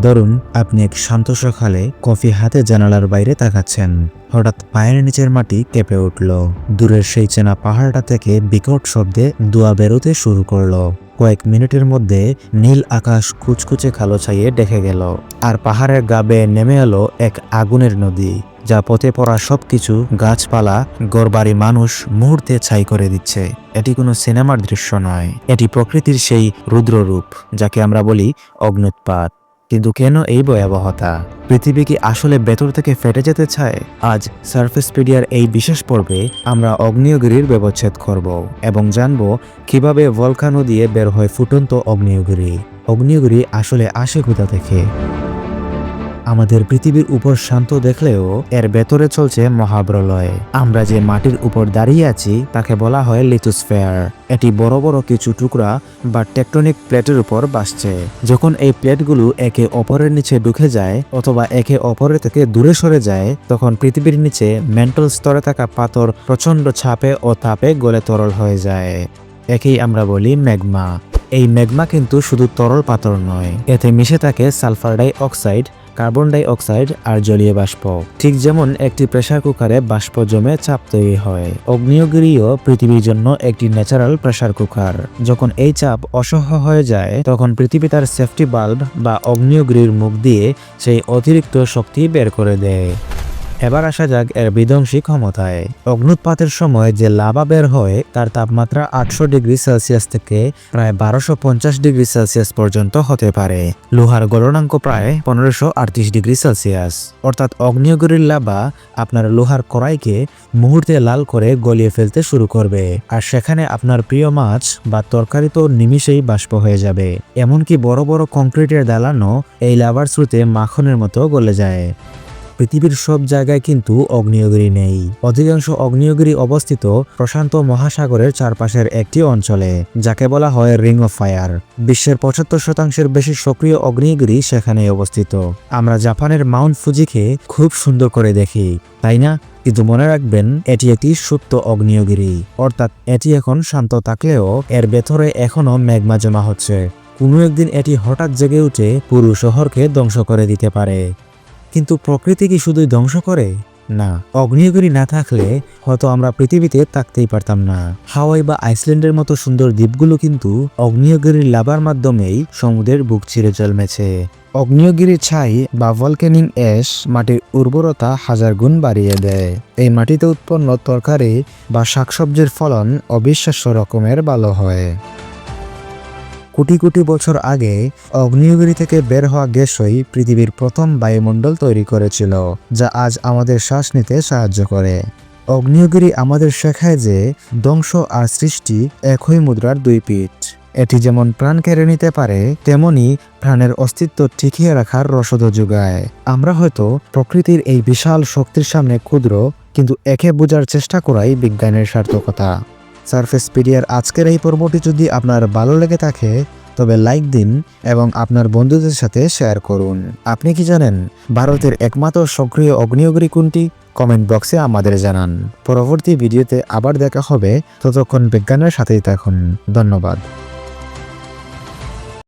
ধরুন আপনি এক শান্ত সকালে কফি হাতে জানালার বাইরে তাকাচ্ছেন। হঠাৎ পায়ের নিচের মাটি কেঁপে উঠল। দূরের সেই চেনা পাহাড়টা থেকে বিকট শব্দে ধোঁয়া বেরোতে শুরু করলো। কয়েক মিনিটের মধ্যে নীল আকাশ কুচকুচে কালো ছাইয়ে ঢেকে গেল, আর পাহাড়ের গা বেয়ে নেমে এলো এক আগুনের নদী, যা পথে পড়া সবকিছু, গাছপালা, ঘরবাড়ি, মানুষ মুহূর্তে ছাই করে দিচ্ছে। এটি কোনো সিনেমার দৃশ্য নয়, এটি প্রকৃতির সেই রুদ্ররূপ যাকে আমরা বলি অগ্ন্যুৎপাত। কিন্তু কেন এই ভয়াবহতা? পৃথিবী কি আসলে ভেতর থেকে ফেটে যেতে চায়? আজ সারফেসপিডিয়ার এই বিশেষ পর্বে আমরা আগ্নেয়গিরির ব্যবচ্ছেদ করব এবং জানব কিভাবে ভলকানো দিয়ে বের হয় ফুটন্ত আগ্নেয়গিরি। আগ্নেয়গিরি আসলে আসে কোথা থেকে? আমাদের পৃথিবীর উপর শান্ত দেখলেও এর ভেতরে চলছে মহাপ্রলয়। আমরা যে মাটির উপর দাঁড়িয়ে আছি তাকে বলা হয় লিথোস্ফিয়ার। এটি বড় বড় কিছু টুকরা বা টেকটনিক প্লেটের উপর ভাসছে। যখন এই প্লেটগুলো একে অপরের নিচে ঢুকে যায় অথবা একে অপরের থেকে দূরে সরে যায়, তখন পৃথিবীর নিচে ম্যান্টল স্তরে থাকা পাথর প্রচণ্ড চাপে ও তাপে গলে তরল হয়ে যায়। একেই আমরা বলি ম্যাগমা। এই ম্যাগমা কিন্তু শুধু তরল পাথর নয়, এতে মিশে থাকে sulphur die oxide, carbon die oxide আর জলীয় বাষ্প। ঠিক যেমন একটি প্রেসার কুকারে বাষ্প জমে চাপ তৈরি হয়, আগ্নেয়গিরিও পৃথিবীর জন্য একটি ন্যাচারাল প্রেসার কুকার। যখন এই চাপ অসহ্য হয়ে যায়, তখন পৃথিবী তার সেফটি বাল্ব বা আগ্নেয়গিরির মুখ দিয়ে সেই অতিরিক্ত শক্তি বের করে দেয়। এবার আসা যাক এর বিধ্বংসী ক্ষমতায়। অগ্ন্যুৎপাতের সময় যে লাভা বের হয় তার তাপমাত্রা 800 ডিগ্রি সেলসিয়াস থেকে প্রায় 1250 ডিগ্রি সেলসিয়াস পর্যন্ত হতে পারে। লোহার গলনাঙ্ক প্রায় 1538 ডিগ্রি সেলসিয়াস। অর্থাৎ আগ্নেয়গিরির লাভা আপনার লোহার কড়াইকে মুহূর্তে লাল করে গলিয়ে ফেলতে শুরু করবে, আর সেখানে আপনার প্রিয় মাছ বা তরকারি তো নিমিষেই বাষ্প হয়ে যাবে। এমনকি বড় বড় কংক্রিটের দালানও এই লাভার স্রোতে মাখনের মতো গলে যায়। পৃথিবীর সব জায়গায় কিন্তু আগ্নেয়গিরি নেই। অধিকাংশ আগ্নেয়গিরি অবস্থিত প্রশান্ত মহাসাগরের চারপাশের একটি অঞ্চলে, যাকে বলা হয় রিং অফ ফায়ার। বিশ্বের 75% বেশি সক্রিয় আগ্নেয়গিরি সেখানে অবস্থিত। আমরা জাপানের মাউন্ট ফুজিকে খুব সুন্দর করে দেখি, তাই না? কিন্তু মনে রাখবেন, এটি একটি সুপ্ত আগ্নেয়গিরি, অর্থাৎ এটি এখন শান্ত থাকলেও এর ভেতরে এখনো ম্যাগমা জমা হচ্ছে। কোনো একদিন এটি হঠাৎ জেগে উঠে পুরো শহরকে ধ্বংস করে দিতে পারে। কিন্তু প্রকৃতি কি শুধুই ধ্বংস করে? না, আগ্নেয়গিরি না থাকলে হয়তো আমরা পৃথিবীতে থাকতেই পারতাম না। হাওয়াই বা আইসল্যান্ডের মতো সুন্দর দ্বীপগুলো কিন্তু আগ্নেয়গিরির লাভার মাধ্যমেই সমুদ্রের বুক চিরে জন্মেছে। আগ্নেয়গিরির ছাই বা ভলক্যানিক অ্যাশ মাটির উর্বরতা 1000 গুণ বাড়িয়ে দেয়। এই মাটিতে উৎপন্ন তরকারি বা শাকসবজির ফলন অবিশ্বাস্য রকমের ভালো হয়। কোটি কোটি বছর আগে আগ্নেয়গিরি থেকে বের হওয়া গ্যাসই পৃথিবীর প্রথম বায়ুমণ্ডল তৈরি করেছিল, যা আজ আমাদের শ্বাস নিতে সাহায্য করে। আগ্নেয়গিরি আমাদের শেখায় যে ধ্বংস আর সৃষ্টি একই মুদ্রার দুই পিঠ। এটি যেমন প্রাণ কেড়ে নিতে পারে, তেমনি প্রাণের অস্তিত্ব টিকিয়ে রাখার রসদও যোগায়। আমরা হয়তো প্রকৃতির এই বিশাল শক্তির সামনে ক্ষুদ্র, কিন্তু একে বোঝার চেষ্টা করাই বিজ্ঞানের সার্থকতা। সারফেসপিডিয়ার আজকের এই পর্বটি যদি আপনার ভালো লেগে থাকে তবে লাইক দিন এবং আপনার বন্ধুদের সাথে শেয়ার করুন। আপনি কি জানেন ভারতের একমাত্র সক্রিয় আগ্নেয়গিরি কোনটি? কমেন্ট বক্সে আমাদের জানান। পরবর্তী ভিডিওতে আবার দেখা হবে, ততক্ষণ বিজ্ঞানের সাথেই থাকুন। ধন্যবাদ।